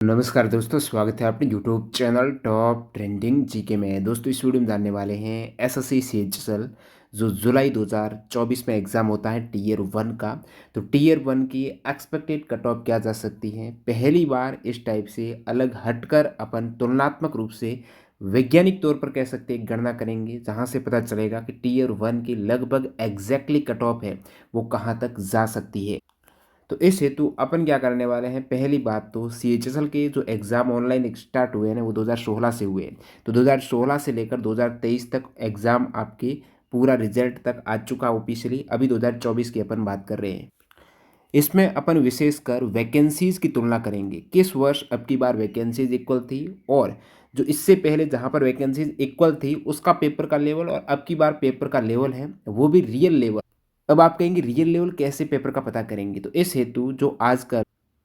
नमस्कार दोस्तों, स्वागत है अपने YouTube channel top trending GK में। दोस्तों इस वीडियो में जानने वाले हैं एसएससी सीएचएसएल जो जुलाई 2024 में एग्ज़ाम होता है टीयर वन का। तो टीयर वन की एक्सपेक्टेड कट ऑफ क्या जा सकती है। पहली बार इस टाइप से अलग हटकर अपन तुलनात्मक रूप से वैज्ञानिक तौर पर कह सकते हैं गणना करेंगे, जहां से पता चलेगा कि टीयर वन की लगभग एग्जैक्टली कट ऑफ है वो कहां तक जा सकती है। तो इस हेतु अपन क्या करने वाले हैं, पहली बात तो सीएचएसएल के जो एग्ज़ाम ऑनलाइन स्टार्ट हुए हैं ना वो 2016 से हुए हैं। तो 2016 से लेकर 2023 तक एग्ज़ाम आपके पूरा रिजल्ट तक आ चुका ऑफिशियली। अभी 2024 की अपन बात कर रहे हैं। इसमें अपन विशेषकर वैकेंसीज़ की तुलना करेंगे, किस वर्ष अब की बार वैकेंसीज इक्वल थी और जो इससे पहले जहाँ पर वैकेंसीज इक्वल थी उसका पेपर का लेवल और अब की बार पेपर का लेवल है वो भी रियल लेवल। अब आप कहेंगे रियल लेवल कैसे पेपर का पता करेंगे, तो इस हेतु जो आजकल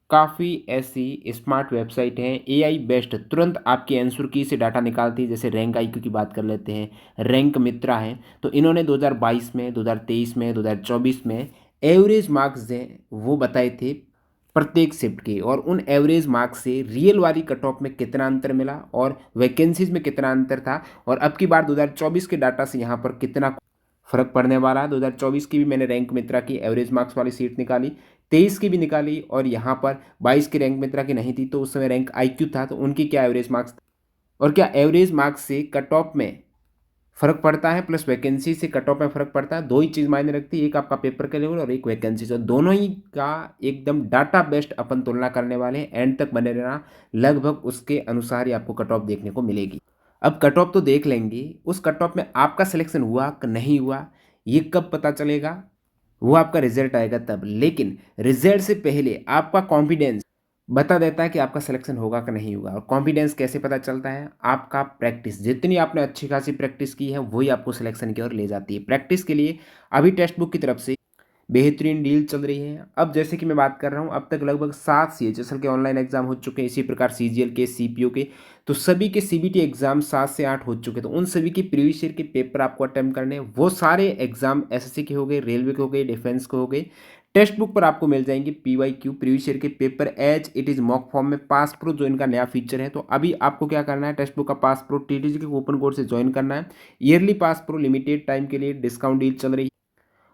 काफ़ी ऐसी स्मार्ट वेबसाइट हैं एआई बेस्ड तुरंत आपके आंसर की से डाटा निकालती है। जैसे रैंक आईक्यू की बात कर लेते हैं, रैंक मित्रा है। तो इन्होंने 2022 में, 2023 में, 2024 में एवरेज मार्क्स हैं वो बताए थे प्रत्येक शिफ्ट के, और उन एवरेज मार्क्स से रियल वाली कट ऑफ में कितना अंतर मिला और वैकेंसीज में कितना अंतर था, और अब की बार 2024 के डाटा से यहाँ पर कितना फ़र्क पड़ने वाला है। 2024 की भी मैंने रैंक मित्रा की एवरेज मार्क्स वाली सीट निकाली, 23 की भी निकाली, और यहाँ पर 22 की रैंक मित्रा की नहीं थी तो उस समय रैंक आईक्यू था, तो उनकी क्या एवरेज मार्क्स और क्या एवरेज मार्क्स से कट ऑफ में फ़र्क पड़ता है प्लस वैकेंसी से कट ऑफ में फ़र्क पड़ता है। दो ही चीज़ मायने रखती है, एक आपका पेपर का लेवल और एक वैकेंसी से। दोनों ही का एकदम डाटा बेस्ड अपन तुलना करने वाले हैं। एंड तक बने रहना, लगभग उसके अनुसार ही आपको कट ऑफ देखने को मिलेगी। अब कट ऑफ तो देख लेंगे, उस कट ऑफ में आपका सिलेक्शन हुआ कि नहीं हुआ ये कब पता चलेगा, वो आपका रिजल्ट आएगा तब। लेकिन रिजल्ट से पहले आपका कॉन्फिडेंस बता देता है कि आपका सिलेक्शन होगा कि नहीं होगा। और कॉन्फिडेंस कैसे पता चलता है, आपका प्रैक्टिस, जितनी आपने अच्छी खासी प्रैक्टिस की है वही आपको सिलेक्शन की ओर ले जाती है। प्रैक्टिस के लिए अभी टेक्स्ट बुक की तरफ से बेहतरीन डील चल रही है। अब जैसे कि मैं बात कर रहा हूँ, अब तक लगभग 7 सीएचएसएल के ऑनलाइन एग्जाम हो चुके हैं, इसी प्रकार सीजीएल के, सीपीओ के। तो सभी के सीबीटी एग्जाम 7 से 8 हो चुके, तो उन सभी के प्रीवियस ईयर के पेपर आपको अटेम्प्ट करने हैं। वो सारे एग्जाम एसएससी के हो गए, रेलवे के हो गए, डिफेंस के हो गए। टेक्स्ट बुक पर आपको मिल जाएंगे पीवाईक्यू प्रीवियस ईयर के paper as it is mock form में। पास प्रो जो इनका नया फीचर है, तो अभी आपको क्या करना है, टेक्स्ट बुक का पास प्रो टीटीजी के कूपन कोड से ज्वाइन करना है। Yearly pass pro limited time के लिए डिस्काउंट डील चल रही है,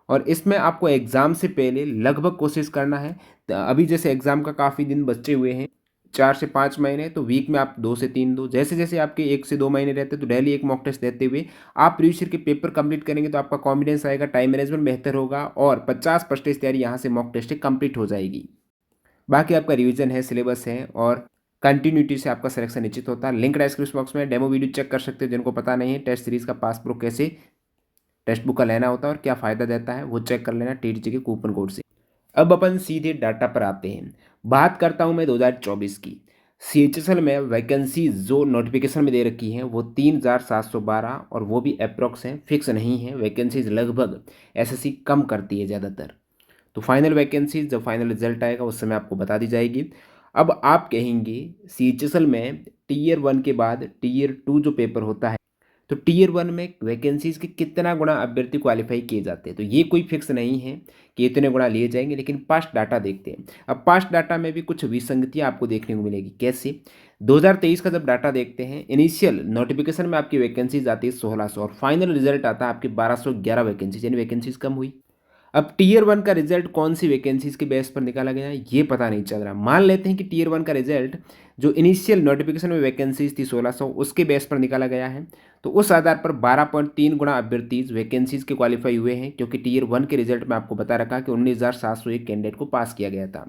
और इसमें आपको एग्ज़ाम से पहले लगभग कोशिश करना है। अभी जैसे एग्ज़ाम का काफ़ी दिन बचे हुए हैं, 4 से 5 महीने, तो वीक में आप 2 से 3 दो, जैसे जैसे आपके 1 से 2 महीने रहते हैं तो डेली एक मॉक टेस्ट देते हुए आप प्रीवियस ईयर के पेपर कंप्लीट करेंगे तो आपका कॉन्फिडेंस आएगा, टाइम मैनेजमेंट बेहतर होगा और 50% तैयारी यहाँ से मॉक टेस्ट कंप्लीट हो जाएगी। बाकी आपका रिवीजन है, सिलेबस है और कंटिन्यूटी से आपका सिलेक्शन निश्चित होता है। लिंक डिस्क्रिप्शन बॉक्स में डेमो वीडियो चेक कर सकते हो। जिनको पता नहीं है टेस्ट सीरीज़ का पास प्रो कैसे टेक्स्ट बुक का लेना होता है और क्या फ़ायदा देता है, वो चेक कर लेना टीटीजी के कूपन कोड से। अब अपन सीधे डाटा पर आते हैं। बात करता हूं मैं 2024 की। सीएचएसएल में वैकेंसी जो नोटिफिकेशन में दे रखी हैं वो 3712, और वो भी अप्रॉक्स है, फिक्स नहीं है। वैकेंसीज लगभग एसएससी कम करती है ज़्यादातर। तो फाइनल वैकेंसीज जब फाइनल रिजल्ट आएगा उस समय आपको बता दी जाएगी। अब आप कहेंगे सीएचएसएल में टीयर वन के बाद टीयर टू जो पेपर होता है, तो टीयर वन में वैकेंसीज के कितना गुना अभ्यर्थी क्वालिफाई किए जाते हैं, तो ये कोई फिक्स नहीं है कि इतने गुना लिए जाएंगे। लेकिन पास्ट डाटा देखते हैं। अब पास्ट डाटा में भी कुछ विसंगतियां आपको देखने को मिलेगी। कैसे, 2023 का जब डाटा देखते हैं, इनिशियल नोटिफिकेशन में आपकी वैकेंसीज आती है 1600 और फाइनल रिजल्ट आता है आपकी 1211 वैकेंसीज, यानी वैकेंसीज कम हुई। अब टीयर वन का रिजल्ट कौन सी वैकेंसीज के बेस पर निकाला गया है ये पता नहीं चल रहा। मान लेते हैं कि टीयर वन का रिजल्ट जो इनिशियल नोटिफिकेशन में वैकेंसीज थी 1600 उसके बेस पर निकाला गया है, तो उस आधार पर 12.3 गुना अभ्यर्थी वैकेंसीज के क्वालिफाई हुए हैं, क्योंकि टीयर वन के रिजल्ट में आपको बता रखा कि 19,701 कैंडिडेट को पास किया गया था।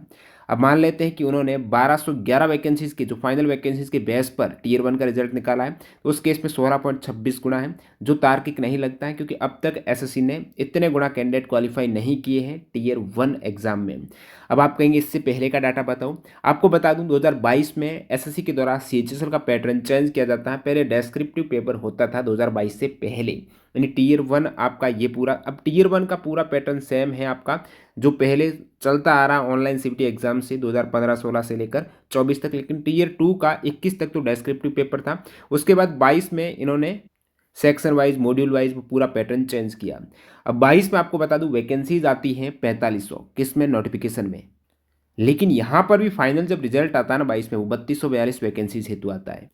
अब मान लेते हैं कि उन्होंने 1211 वैकेंसीज के जो फाइनल वैकेंसीज के बेस पर टीयर वन का रिजल्ट निकाला है, तो उस केस में 16.26 गुना है, जो तार्किक नहीं लगता है, क्योंकि अब तक एसएससी ने इतने गुना कैंडिडेट क्वालिफाई नहीं किए हैं टीयर वन एग्जाम में। अब आप कहेंगे इससे पहले का डाटा बताओ। आपको बता दूं 2022 में एसएससी के द्वारा सीएचएसएल का पैटर्न चेंज किया जाता है। पहले डेस्क्रिप्टिव पेपर होता था 2022 से पहले, यानी टीयर वन आपका ये पूरा, अब टीयर वन का पूरा पैटर्न सेम है आपका जो पहले चलता आ रहा ऑनलाइन सीबीटी एग्जाम से 2015-16 से लेकर 24 तक। लेकिन टीयर टू का 21 तक तो डेस्क्रिप्टिव पेपर था, उसके बाद 22 में इन्होंने सेक्शन वाइज, मॉड्यूल वाइज पूरा पैटर्न चेंज किया। अब 22 में आपको बता दूं वैकेंसीज आती हैं 4500, किस में, नोटिफिकेशन में। लेकिन यहाँ पर भी फाइनल जब रिजल्ट आता है ना 22 में, वो 3242 वैकेंसीज हेतु आता है।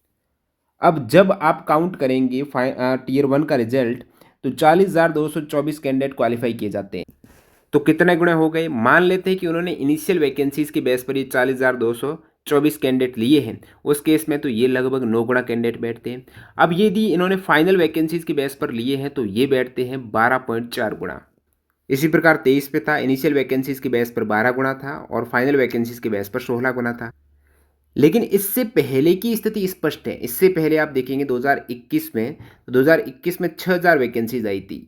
अब जब आप काउंट करेंगे टीयर 1 का रिजल्ट, तो 40,224 कैंडिडेट क्वालिफाई किए जाते हैं। तो कितने गुणे हो गए? मान लेते हैं कि उन्होंने इनिशियल वैकेंसीज की बेस पर ये 40,224 कैंडिडेट लिए हैं, उस केस में तो ये लगभग 9 गुणा कैंडिडेट बैठते हैं। अब यदि इन्होंने फाइनल वैकेंसीज की बेस पर लिए हैं तो ये बैठते हैं 12.4 गुणा। इसी प्रकार 23 पे था, इनिशियल वैकेंसीज की बेस पर 12 गुणा था और फाइनल वैकेंसीज की बेस पर 16 गुणा था। लेकिन इससे पहले की स्थिति स्पष्ट है। इससे पहले आप देखेंगे 2021 में, तो 2021 में 6000 वैकेंसीज आई थी,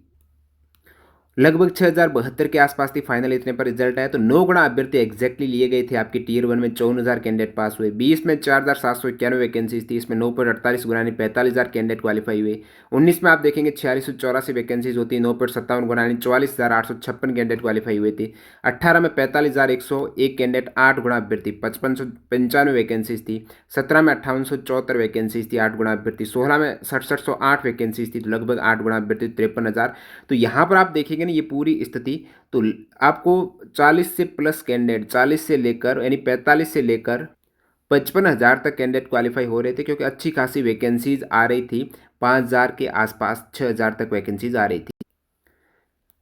लगभग 6072 के आसपास थी। फाइनल इतने पर रिजल्ट आया, तो 9 गुणा अभ्यर्थी एग्जैक्टली लिए गए थे। आपके टीयर 1 में 54,000 कैंडिडेट पास हुए। 20 में 4791 वैकेंसीज थी, इसमें 9.48 गुना यानी 45,000 कैंडिडेट क्वालिफाई हुए। 19 में आप देखेंगे 4684 वैकेंसीज होती है, 9.57 गुना यानी 44,856 कैंडिडेट क्वालिफाई हुए थे। 18 में 45,101 कैंडिडेट, 8 गुणा अभ्यर्थी, 5595 वैकेंसीज थी। 17 में 5874 वैकेंसीज थी, 8 गुणा अभ्यर्थी। 16 में 6708 वैकेंसीज थी, तो लगभग 8 गुणा अभ्यर्थी, 53,000। तो यहाँ पर आप देखेंगे ना ये पूरी स्थिति, तो आपको 40 से प्लस कैंडिडेट, 40 से लेकर यानी 45 से लेकर 55,000 तक कैंडिडेट क्वालिफाई हो रहे थे, क्योंकि अच्छी खासी वैकेंसीज आ रही थी। 5,000 के आसपास, 6,000 तक वैकेंसीज आ रही थी।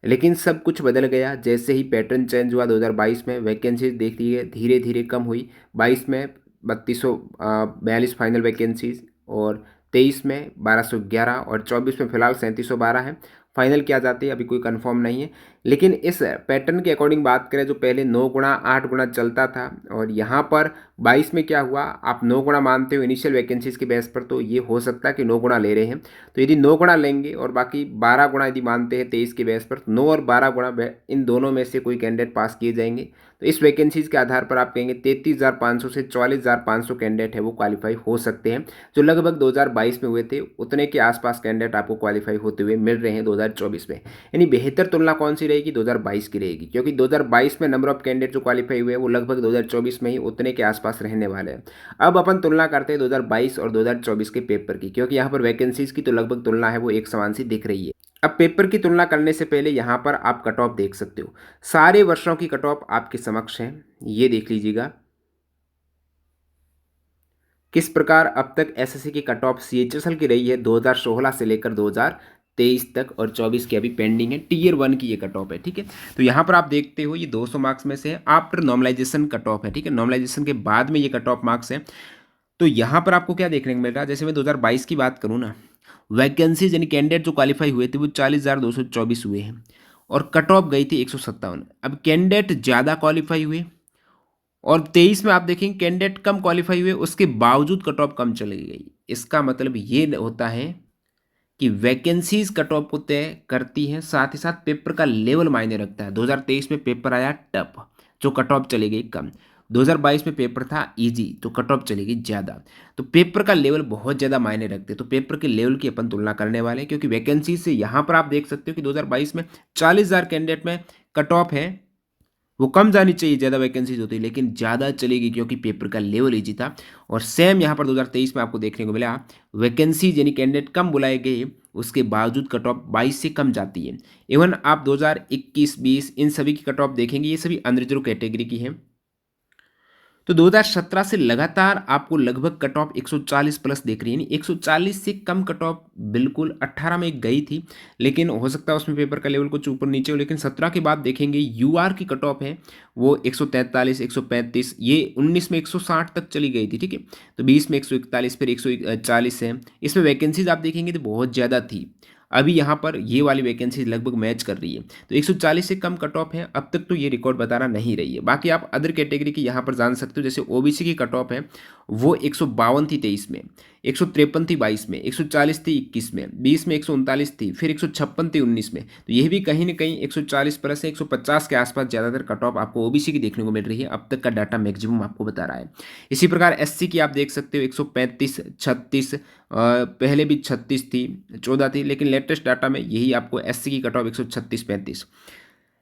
लेकिन सब कुछ बदल गया जैसे ही पैटर्न चेंज हुआ 2022 में। वैकेंसीज देख लीजिए धीरे धीरे कम हुई। 22 में 3242 फाइनल वैकेंसीज, और 23 में 1211, और 24 में फिलहाल 3712 है। फाइनल क्या जाती है अभी कोई कंफर्म नहीं है। लेकिन इस पैटर्न के अकॉर्डिंग बात करें, जो पहले 9 गुणा 8 गुणा चलता था, और यहाँ पर 22 में क्या हुआ, आप 9 गुणा मानते हो इनिशियल वैकेंसीज की बेस पर, तो ये हो सकता है कि 9 गुणा ले रहे हैं। तो यदि 9 गुणा लेंगे और बाकी 12 गुणा यदि मानते हैं 23 के बेस पर, तो 9 और 12 गुणा इन दोनों में से कोई कैंडिडेट पास किए जाएंगे। तो इस वैकेंसीज के आधार पर आप कहेंगे 33,500 से 44,500 कैंडिडेट है वो क्वालिफाई हो सकते हैं, जो लगभग 2022 में हुए थे उतने के आसपास कैंडिडेट आपको क्वालिफाई होते हुए मिल रहे हैं 2024 में। यानी बेहतर तुलना कौन सी रहेगी? 2022 की रहेगी, क्योंकि 2022 में नंबर ऑफ कैंडिडेट जो क्वालिफाई हुए हैं वो लगभग 2024 में ही उतने के आसपास रहने वाले हैं। अब अपन तुलना करते हैं 2022 और 2024 के पेपर की, क्योंकि यहाँ पर वैकेंसीज की तो लगभग तुलना है वो एक समान सी दिख रही है। अब पेपर की तुलना करने से पहले यहाँ पर आप कट ऑफ देख सकते हो। सारे वर्षों की कट ऑफ आपके समक्ष है, ये देख लीजिएगा किस प्रकार अब तक एसएससी की कट ऑफ सीएचएसएल की रही है 2016 से लेकर 2023 तक, और 24 की अभी पेंडिंग है। टीयर 1 की ये कट ऑफ है, ठीक है। तो यहाँ पर आप देखते हो ये 200 मार्क्स में से है, आफ्टर नॉर्मलाइजेशन कट ऑफ है, ठीक है। नॉर्मलाइजेशन के बाद में ये कट ऑफ मार्क्स है। तो यहाँ पर आपको क्या देखने को मिल रहा है, जैसे मैं 2022 की बात करूँ ना, वैकेंसीज यानी कैंडिडेट जो क्वालिफाई हुए थे वो 40,224 हुए हैं, और कट ऑफ गई थी 157। अब कैंडिडेट ज़्यादा क्वालिफाई हुए, और 23 में आप देखेंगे कैंडिडेट कम क्वालिफाई हुए, उसके बावजूद कट ऑफ कम चली गई। इसका मतलब ये होता है कि वैकेंसीज कट ऑफ को तय करती हैं, साथ ही साथ पेपर का लेवल मायने रखता है। 2023 में पेपर आया टफ, जो कट ऑफ चली गई कम। 2022 में पेपर था इजी, तो कट ऑफ चली गई ज़्यादा। तो पेपर का लेवल बहुत ज़्यादा मायने रखते हैं। तो पेपर के लेवल की अपन तुलना करने वाले हैं, क्योंकि वैकेंसी से यहाँ पर आप देख सकते हो कि 2022 में 40,000 कैंडिडेट में कट ऑफ है, वो कम जानी चाहिए, ज़्यादा वैकेंसीज होती, लेकिन ज़्यादा चलेगी क्योंकि पेपर का लेवल ईजी था। और सेम यहाँ पर 2023 में आपको देखने को मिला, वैकेंसीज यानी कैंडिडेट कम बुलाए गए, उसके बावजूद कट ऑफ 22 से कम जाती है। इवन आप 2021, 20 इन सभी की कट ऑफ देखेंगे, ये सभी अनरिजर्व कैटेगरी की हैं। तो 2017 से लगातार आपको लगभग कट ऑफ 140 प्लस देख रही है, यानी 140 से कम कट ऑफ बिल्कुल 18 में गई थी, लेकिन हो सकता है उसमें पेपर का लेवल कुछ ऊपर नीचे हो। लेकिन 17 के बाद देखेंगे यूआर की कट ऑफ है वो 143, 135, ये 19 में 160 तक चली गई थी, ठीक है। तो 20 में 141, फिर 140 है। इसमें वैकेंसीज आप देखेंगे तो बहुत ज़्यादा थी। अभी यहाँ पर ये वाली वैकेंसी लगभग मैच कर रही है, तो 140 से कम कट ऑफ है। अब तक तो ये रिकॉर्ड बताना नहीं रही है। बाकी आप अदर कैटेगरी की यहाँ पर जान सकते हो, जैसे ओबीसी की कट ऑफ है वो 152 थी 23 में, 153 थी 22 में, 140 थी 21 में, 20 में 139 थी, फिर 156 थी 19 में। तो यह भी कहीं ना कहीं 140 प्लस है, 150 के आसपास ज़्यादातर कट ऑफ आपको ओबीसी की देखने को मिल रही है। अब तक का डाटा मैक्सिमम आपको बता रहा है। इसी प्रकार एससी की आप देख सकते हो 135, 36, पहले भी 36 थी, 14 थी, लेकिन लेटेस्ट डाटा में यही आपको एससी की कट ऑफ 136, 35।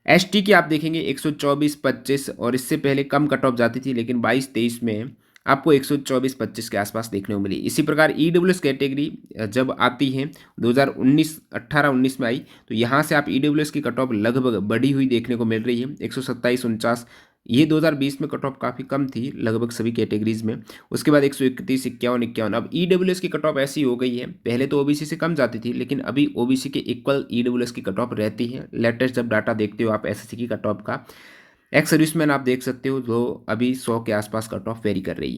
एसटी की आप देखेंगे 124, 25, और इससे पहले कम कट ऑफ जाती थी, लेकिन 22, 23 में आपको 124, 25 के आसपास देखने को मिली। इसी प्रकार ईडब्ल्यूएस कैटेगरी जब आती है 2019, 18, 19 में आई, तो यहाँ से आप ईडब्ल्यूएस की कट ऑफ लगभग बढ़ी हुई देखने को मिल रही है, 127, 49, ये 2020 में कट ऑफ काफ़ी कम थी लगभग सभी कैटेगरीज में। उसके बाद 131, 51, 51। अब ईडब्ल्यूएस की कट ऑफ ऐसी हो गई है, पहले तो ओबीसी से कम जाती थी, लेकिन अभी ओबीसी के इक्वल ईडब्ल्यूएस की कट ऑफ रहती है। लेटेस्ट जब डाटा देखते हो आप एसएससी की कट ऑफ का, एक्स सर्विसमैन आप देख सकते हो जो अभी 100 के आसपास कट ऑफ वेरी कर रही है।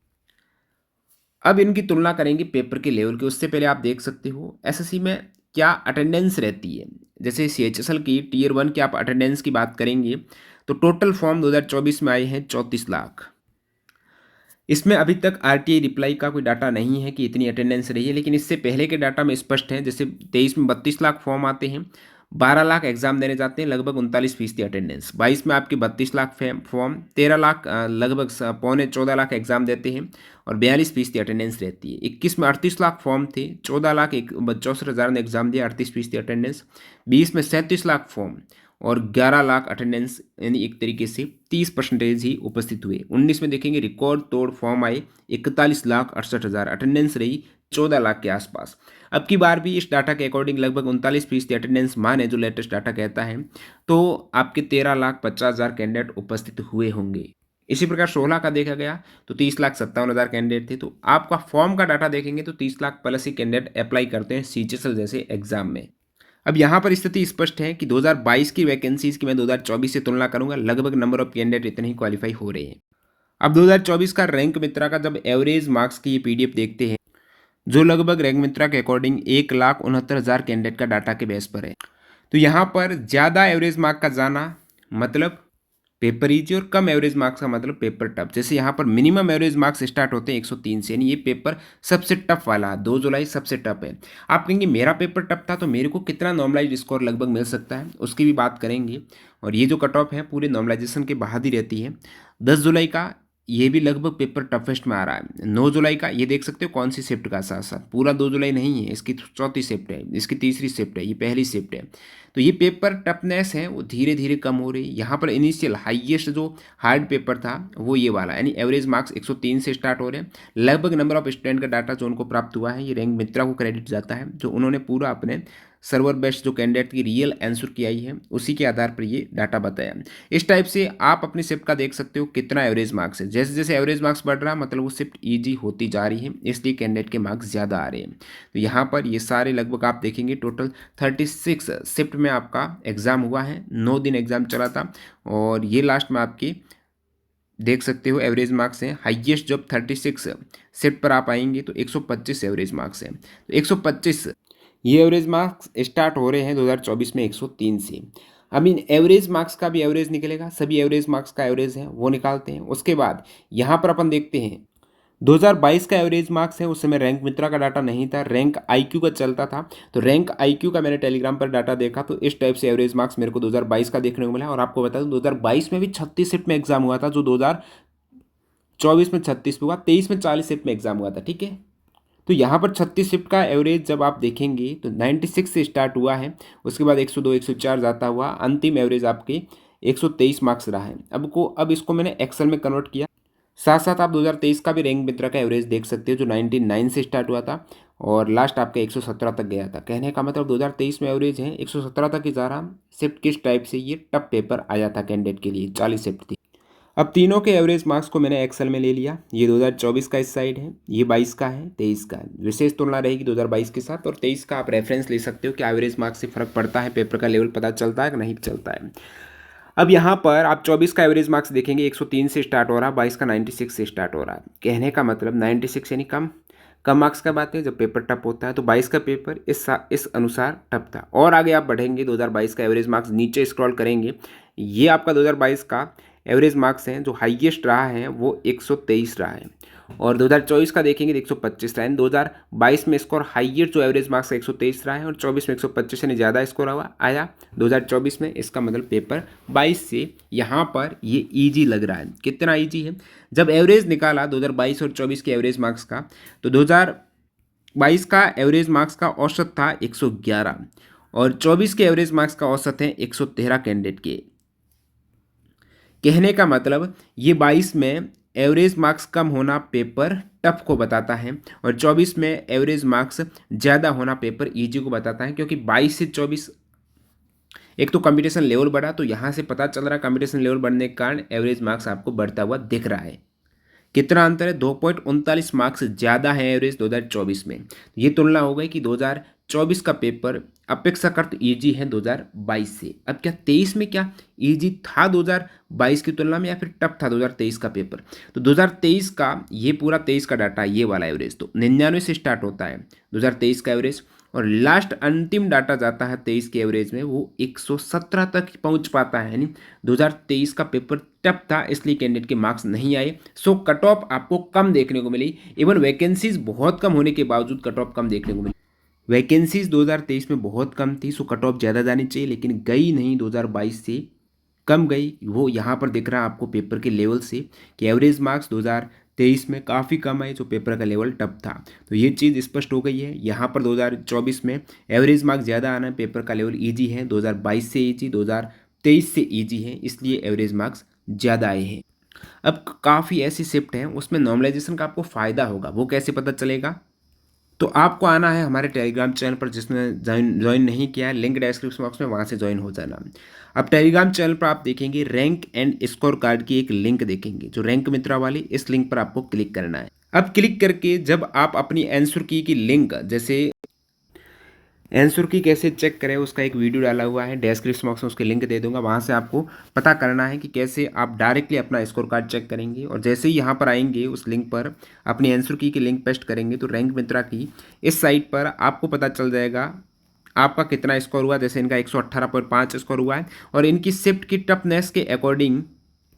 अब इनकी तुलना करेंगे पेपर के लेवल के। उससे पहले आप देख सकते हो एसएससी में क्या अटेंडेंस रहती है। जैसे सीएचएसएल की टीयर 1 की आप अटेंडेंस की बात करेंगे तो टोटल फॉर्म 2024 में आए हैं 34 लाख। इसमें अभी तक आरटीआई रिप्लाई का कोई डाटा नहीं है कि इतनी अटेंडेंस रही है, लेकिन इससे पहले के डाटा में स्पष्ट है। जैसे 23 में 32 लाख फॉर्म आते हैं, 12 लाख एग्जाम देने जाते हैं, लगभग 39% अटेंडेंस। 22 में आपके 32 लाख फॉर्म, 13 लाख लगभग पौने 14 लाख एग्जाम देते हैं और 42% अटेंडेंस रहती है। 21 में 38 लाख फॉर्म थे, 14 लाख 64,000 ने एग्जाम दिया, 38% अटेंडेंस। 20 में 37 लाख फॉर्म और 11 लाख अटेंडेंस, यानी एक तरीके से 30% ही उपस्थित हुए। 19 में देखेंगे रिकॉर्ड तोड़ फॉर्म आए, 41,68,000 अटेंडेंस रही 14 लाख के आसपास। अब की बार भी इस डाटा के अकॉर्डिंग लगभग 39% अटेंडेंस मान है जो लेटेस्ट डाटा कहता है, तो आपके 13,50,000 कैंडिडेट उपस्थित हुए होंगे। इसी प्रकार 16 का देखा गया तो 30,57,000 कैंडिडेट थे। तो आपका फॉर्म का डाटा देखेंगे तो 30 लाख प्लस ही कैंडिडेट अप्लाई करते हैं सीजीएसएल जैसे एग्जाम में। अब यहाँ पर स्थिति स्पष्ट है कि 2022 की वैकेंसीज की मैं 2024 से तुलना करूंगा, लगभग नंबर ऑफ कैंडिडेट इतने ही क्वालिफाई हो रहे हैं। अब 2024 का रैंक मित्रा का जब एवरेज मार्क्स की ये पीडीएफ देखते हैं, जो लगभग रैंक मित्रा के अकॉर्डिंग 1,69,000 कैंडिडेट का डाटा के बेस पर है। तो यहाँ पर ज़्यादा एवरेज मार्क का जाना मतलब पेपर इजी और कम एवरेज मार्क्स का मतलब पेपर टफ। जैसे यहाँ पर मिनिमम एवरेज मार्क्स स्टार्ट होते हैं 103 से, यानी ये पेपर सबसे टफ वाला 2 जुलाई सबसे टफ है। आप कहेंगे मेरा पेपर टफ था तो मेरे को कितना नॉर्मलाइज स्कोर लगभग मिल सकता है, उसकी भी बात करेंगे। और ये जो कट ऑफ है पूरे नॉर्मलाइजेशन के बाद ही रहती है। 10 जुलाई का ये भी लगभग पेपर टफेस्ट में आ रहा है। 9 जुलाई का ये देख सकते हो कौन सी शिफ्ट का, साथ साथ पूरा 2 जुलाई नहीं है, इसकी चौथी शिफ्ट है, इसकी तीसरी शिफ्ट है, ये पहली शिफ्ट है। तो ये पेपर टफनेस है वो धीरे धीरे कम हो रही है। यहाँ पर इनिशियल हाईएस्ट जो हार्ड पेपर था वो ये वाला, यानी एवरेज मार्क्स 103 से स्टार्ट हो रहे हैं। लगभग नंबर ऑफ स्टूडेंट का डाटा जो उनको प्राप्त हुआ है, ये रैंक मित्रा को क्रेडिट जाता है, जो उन्होंने पूरा अपने सर्वर बेस्ड जो कैंडिडेट की रियल आंसर की आई है उसी के आधार पर ये डाटा बताया। इस टाइप से आप अपनी शिफ्ट का देख सकते हो कितना एवरेज मार्क्स है। जैसे जैसे एवरेज मार्क्स बढ़ रहा है मतलब वो शिफ्ट ईजी होती जा रही है, इसलिए कैंडिडेट के मार्क्स ज़्यादा आ रहे हैं। तो यहाँ पर ये सारे लगभग आप देखेंगे टोटल 36 शिफ्ट में आपका एग्ज़ाम हुआ है, 9 दिन एग्ज़ाम चला था। और ये लास्ट में आपकी देख सकते हो एवरेज मार्क्स हैं। हाईएस्ट जब 36 शिफ्ट पर आप आएंगे तो 125 एवरेज मार्क्स हैं। तो 125 ये एवरेज मार्क्स स्टार्ट हो रहे हैं 2024 में 103 से। अब इन एवरेज मार्क्स का भी एवरेज निकलेगा, सभी एवरेज मार्क्स का एवरेज है वो निकालते हैं। उसके बाद यहाँ पर अपन देखते हैं 2022 का एवरेज मार्क्स है, उस समय रैंक मित्रा का डाटा नहीं था, रैंक आईक्यू का चलता था। तो रैंक आईक्यू का मैंने टेलीग्राम पर डाटा देखा तो इस टाइप से एवरेज मार्क्स मेरे को 2022 का देखने को मिला। और आपको बता दूं 2022 में भी 36 शिफ्ट में एग्जाम हुआ था, जो 2024 में 36 पे हुआ, 23 में 40 शिफ्ट में एग्जाम हुआ था। ठीक है, तो यहाँ पर 36 शिफ्ट का एवरेज जब आप देखेंगे तो 96 से स्टार्ट हुआ है, उसके बाद 102, 104 जाता हुआ अंतिम एवरेज आपके 123 मार्क्स रहा है। अब इसको मैंने एक्सेल में कन्वर्ट किया। साथ साथ आप 2023 का भी रैंक मित्रा का एवरेज देख सकते हो, जो 99 से स्टार्ट हुआ था और लास्ट आपका 117 तक गया था। कहने का मतलब 2023 में एवरेज है 117 तक ही जा रहा। शिफ्ट किस टाइप से ये टफ पेपर आया था कैंडिडेट के लिए, 40 शिफ्ट थी। अब तीनों के एवरेज मार्क्स को मैंने एक्सेल में ले लिया। ये 2024 का इस साइड है, ये 22 का है, 23 का है। विशेष तुलना रहेगी 2022 के साथ, और 23 का आप रेफरेंस ले सकते हो कि एवरेज मार्क्स से फर्क पड़ता है, पेपर का लेवल पता चलता है कि नहीं चलता है। अब यहाँ पर आप 24 का एवरेज मार्क्स देखेंगे 103 से स्टार्ट हो रहा है, 22 का 96 से स्टार्ट हो रहा है। कहने का मतलब 96 यानी कम मार्क्स का बात है जब पेपर टफ होता है। तो 22 का पेपर इस अनुसार टफ था। और आगे आप बढ़ेंगे 2022 का एवरेज मार्क्स नीचे स्क्रॉल करेंगे, ये आपका 2022 का एवरेज मार्क्स हैं, जो हाईएस्ट रहा है वो 123 रहा है। और 2024 का देखेंगे तो 125 रहा है। 2022 में स्कोर हाईएस्ट जो एवरेज मार्क्स है 123 रहा है और 24 में 125 यानी ज़्यादा स्कोर आया 2024 में। इसका मतलब पेपर 22 से यहाँ पर ये ईजी लग रहा है। कितना ईजी है, जब एवरेज निकाला 2022 और 24 के एवरेज मार्क्स का, तो 2022 का एवरेज मार्क्स का औसत था 111 और 24 के एवरेज मार्क्स का औसत है 113 कैंडिडेट के। कहने का मतलब ये 22 में एवरेज मार्क्स कम होना पेपर टफ को बताता है और 24 में एवरेज मार्क्स ज़्यादा होना पेपर इजी को बताता है, क्योंकि 22 से 24 एक तो कंपटीशन लेवल बढ़ा, तो यहाँ से पता चल रहा है कंपटीशन लेवल बढ़ने के कारण एवरेज मार्क्स आपको बढ़ता हुआ दिख रहा है। कितना अंतर है? 2.39 मार्क्स ज़्यादा है एवरेज 2024 में। ये तुलना हो गई कि 2024 का पेपर अपेक्षाकृत ईजी है 2022 से। अब क्या 23 में क्या ईजी था 2022 की तुलना में, या फिर टफ था 2023 का पेपर? तो 2023 का ये पूरा 23 का डाटा, ये वाला एवरेज तो 99 से स्टार्ट होता है 2023 का एवरेज, और लास्ट अंतिम डाटा जाता है 23 के एवरेज में, वो 117 तक पहुंच पाता है। यानी 2023 का पेपर टफ था, इसलिए कैंडिडेट के मार्क्स नहीं आए। सो कट ऑफ आपको कम देखने को मिली। इवन वैकेंसीज बहुत कम होने के बावजूद कट ऑफ कम देखने को मिली। वैकेंसीज 2023 में बहुत कम थी, सो कट ऑफ ज़्यादा जानी चाहिए, लेकिन गई नहीं, 2022 से कम गई। वो यहाँ पर दिख रहा है आपको पेपर के लेवल से कि एवरेज मार्क्स 2023 में काफ़ी कम आए, जो पेपर का लेवल टफ था। तो ये चीज़ स्पष्ट हो गई है। यहाँ पर 2024 में एवरेज मार्क्स ज़्यादा आना है, पेपर का लेवल ईजी है, 2022 से ईजी, 2023 से ईजी है, इसलिए एवरेज मार्क्स ज़्यादा आए हैं। अब काफ़ी ऐसी शिफ्ट हैं, उसमें नॉर्मलाइजेशन का आपको फ़ायदा होगा। वो कैसे पता चलेगा? तो आपको आना है हमारे टेलीग्राम चैनल पर, जिसने ज्वाइन नहीं किया है, लिंक डिस्क्रिप्शन बॉक्स में, वहाँ से ज्वाइन हो जाना। अब टेलीग्राम चैनल पर आप देखेंगे रैंक एंड स्कोर कार्ड की एक लिंक देखेंगे, जो रैंक मित्रा वाली, इस लिंक पर आपको क्लिक करना है। अब क्लिक करके जब आप अपनी आंसर की लिंक, जैसे आंसर की कैसे चेक करें, उसका एक वीडियो डाला हुआ है, डिस्क्रिप्शन बॉक्स में उसके लिंक दे दूंगा, वहाँ से आपको पता करना है कि कैसे आप डायरेक्टली अपना स्कोर कार्ड चेक करेंगे। और जैसे ही यहाँ पर आएंगे, उस लिंक पर अपनी आंसर की लिंक पेस्ट करेंगे, तो रैंक मित्रा की इस साइट पर आपको पता चल जाएगा आपका कितना स्कोर हुआ। जैसे इनका 118.5 स्कोर हुआ है, और इनकी शिफ्ट की टफनेस के अकॉर्डिंग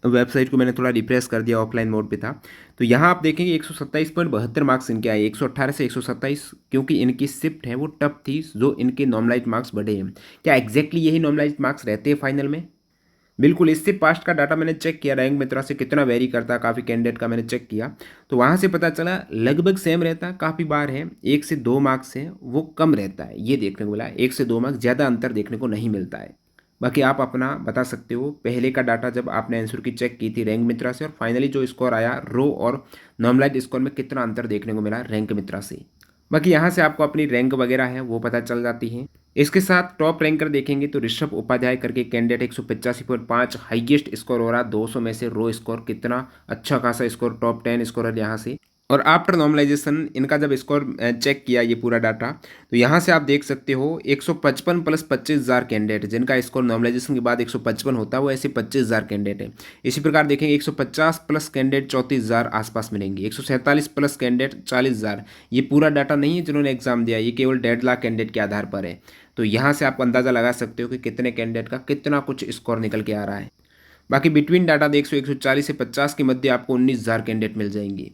वेबसाइट को मैंने थोड़ा रिफ्रेश कर दिया, ऑफलाइन मोड पे था, तो यहाँ आप देखेंगे 127.72 मार्क्स इनके आए, 118 से 127, क्योंकि इनकी शिफ्ट है वो टफ थी, जो इनके नॉर्मलाइज मार्क्स बढ़े हैं। क्या एग्जैक्टली यही नॉर्मलाइज मार्क्स रहते हैं फाइनल में? बिल्कुल। इससे पास्ट का डाटा मैंने चेक किया, रैंक मित्रा से कितना वेरी करता है, काफ़ी कैंडिडेट का मैंने चेक किया, तो वहाँ से पता चला लगभग सेम रहता है। काफ़ी बार है 1 से 2 मार्क्स है वो कम रहता है, ये देखने को मिला। 1 से 2 मार्क्स, ज़्यादा अंतर देखने को नहीं मिलता है। बाकी आप अपना बता सकते हो पहले का डाटा जब आपने आंसर की चेक की थी रैंक मित्रा से, और फाइनली जो स्कोर आया रो और नॉर्मलाइज स्कोर में कितना अंतर देखने को मिला रैंक मित्रा से। बाकी यहाँ से आपको अपनी रैंक वगैरह है वो पता चल जाती है। इसके साथ टॉप रैंकर देखेंगे तो ऋषभ उपाध्याय करके कैंडिडेट 185.5 हाईएस्ट स्कोर हो रहा, 200 में से रो स्कोर, कितना अच्छा खासा स्कोर, टॉप 10 स्कोर यहाँ से। और आफ्टर नॉर्मलाइजेशन इनका जब स्कोर चेक किया ये पूरा डाटा, तो यहाँ से आप देख सकते हो 155 प्लस 25,000 कैंडिडेट जिनका स्कोर नॉर्मलाइजेशन के बाद 155 होता है, वो ऐसे 25,000 कैंडिडेट है। इसी प्रकार देखेंगे 150 प्लस कैंडिडेट 34,000 आसपास मिलेंगे, 147 प्लस कैंडिडेट 40,000। ये पूरा डाटा नहीं है जिन्होंने एग्जाम दिया, ये केवल 1.5 लाख कैंडिडेट के आधार पर है। तो यहाँ से आप अंदाज़ा लगा सकते हो कि कितने कैंडिडेट का कितना कुछ स्कोर निकल के आ रहा है। बाकी बिटवीन डाटा देख सो 140 से 50 के मध्य आपको 19,000 कैंडिडेट मिल जाएंगे।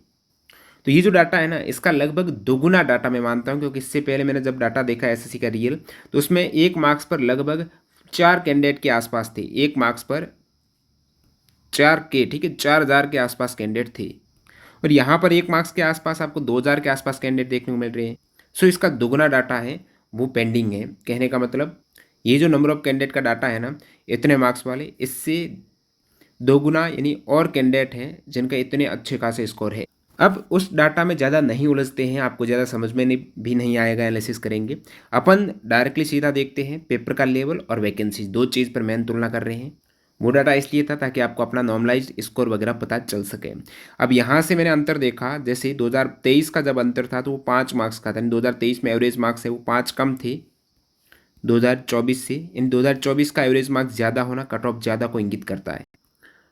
तो ये जो डाटा है ना, इसका लगभग दोगुना डाटा मैं मानता हूँ, क्योंकि इससे पहले मैंने जब डाटा देखा एसएससी का रियल, तो उसमें 1 मार्क्स पर लगभग 4 कैंडिडेट के आसपास थे। 1 मार्क्स पर 4 के, ठीक है, 4,000 के आसपास कैंडिडेट थे, और यहाँ पर 1 मार्क्स के आसपास आपको 2,000 के आसपास कैंडिडेट देखने को मिल रहे हैं। सो इसका दोगुना डाटा है वो पेंडिंग है। कहने का मतलब ये जो नंबर ऑफ कैंडिडेट का डाटा है ना, इतने मार्क्स वाले, इससे दोगुना यानी और कैंडिडेट हैं जिनका इतने अच्छे खासे स्कोर है। अब उस डाटा में ज़्यादा नहीं उलझते हैं, आपको ज़्यादा समझ में भी नहीं आएगा, एनालिसिस करेंगे अपन, डायरेक्टली सीधा देखते हैं पेपर का लेवल और वैकेंसीज, दो चीज़ पर मेन तुलना कर रहे हैं। वो डाटा इसलिए था ताकि आपको अपना नॉर्मलाइज्ड स्कोर वगैरह पता चल सके। अब यहाँ से मैंने अंतर देखा, जैसे 2023 का जब अंतर था तो वो 5 मार्क्स का था, 2023 में एवरेज मार्क्स है वो 5 कम थे 2024 से। इन 2024 का एवरेज मार्क्स ज़्यादा होना कट ऑफ ज़्यादा को इंगित करता है,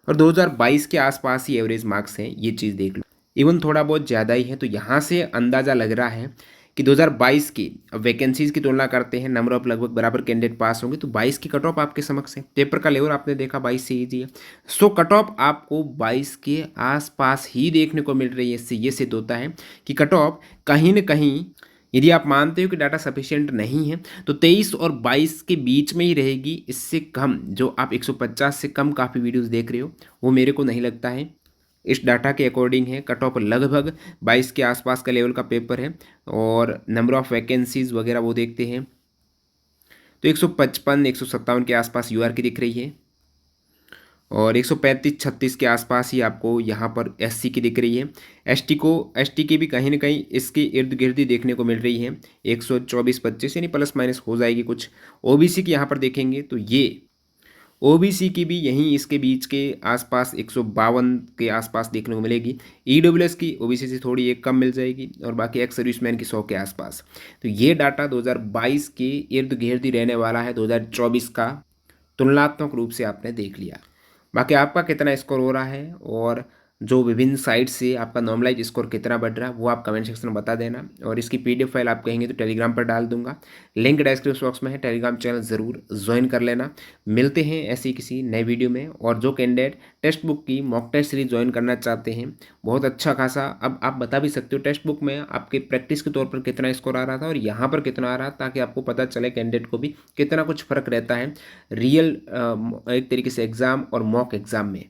और 2022 के आसपास ही एवरेज मार्क्स हैं, ये चीज़ देख लो, इवन थोड़ा बहुत ज़्यादा ही है। तो यहाँ से अंदाज़ा लग रहा है कि 2022 की वैकेंसीज़ की तुलना करते हैं, नंबर ऑफ लगभग बराबर कैंडिडेट पास होंगे, तो 22 की कट ऑफ आपके समक्ष है। पेपर का लेवल आपने देखा 22 से ईजी है, सो कट ऑफ आपको 22 के आसपास ही देखने को मिल रही है। इससे ये सिद्ध होता है कि कट ऑफ कहीं न कहीं, यदि आप मानते हो कि डाटा सफिशिएंट नहीं है, तो 23 और 22 के बीच में ही रहेगी। इससे कम, जो आप 150 से कम काफ़ी वीडियोस देख रहे हो, वो मेरे को नहीं लगता है इस डाटा के अकॉर्डिंग है। कट ऑफ लगभग 22 के आसपास का लेवल का पेपर है, और नंबर ऑफ वैकेंसीज वगैरह वो देखते हैं तो 155 157 के आसपास यूआर की दिख रही है, और 135-36 के आसपास ही आपको यहाँ पर एससी की दिख रही है। एसटी की भी कहीं न कहीं इसके इर्द-गिर्द ही देखने को मिल रही है। 124-25 यानी प्लस माइनस हो जाएगी कुछ। ओबीसी की यहाँ पर देखेंगे तो ये ओबीसी की भी यहीं इसके बीच के आसपास 152 के आसपास देखने को मिलेगी। ईडब्ल्यूएस की ओबीसी से थोड़ी एक कम मिल जाएगी और बाकी एक्स सर्विसमैन की 100 के आसपास। तो ये डाटा 2022 के इर्द-गिर्द ही रहने वाला है, 2024 का तुलनात्मक रूप से आपने देख लिया। बाकी आपका कितना स्कोर हो रहा है और जो विभिन्न साइट से आपका नॉर्मलाइज स्कोर कितना बढ़ रहा है वो आप कमेंट सेक्शन में बता देना। और इसकी पीडीएफ फाइल आप कहेंगे तो टेलीग्राम पर डाल दूंगा, लिंक डिस्क्रिप्शन बॉक्स में है। टेलीग्राम चैनल ज़रूर ज्वाइन कर लेना। मिलते हैं ऐसी किसी नए वीडियो में। और जो कैंडिडेट टेक्स्ट बुक की मॉक टेस्ट सीरीज ज्वाइन करना चाहते हैं, बहुत अच्छा खासा अब आप बता भी सकते हो टेक्स्ट बुक में आपके प्रैक्टिस के तौर पर कितना स्कोर आ रहा था और यहाँ पर कितना आ रहा था, ताकि आपको पता चले कैंडिडेट को भी कितना कुछ फ़र्क रहता है रियल एक तरीके से एग्ज़ाम और मॉक एग्ज़ाम में।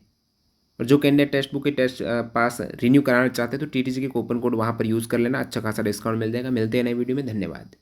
और जो कैंडिडेट टेक्स्ट बुक के टेस्ट पास रिन्यू कराना चाहते हैं तो टीटीसी के कूपन कोड वहाँ पर यूज़ कर लेना, अच्छा खासा डिस्काउंट मिल जाएगा। मिलते हैं नए वीडियो में, धन्यवाद।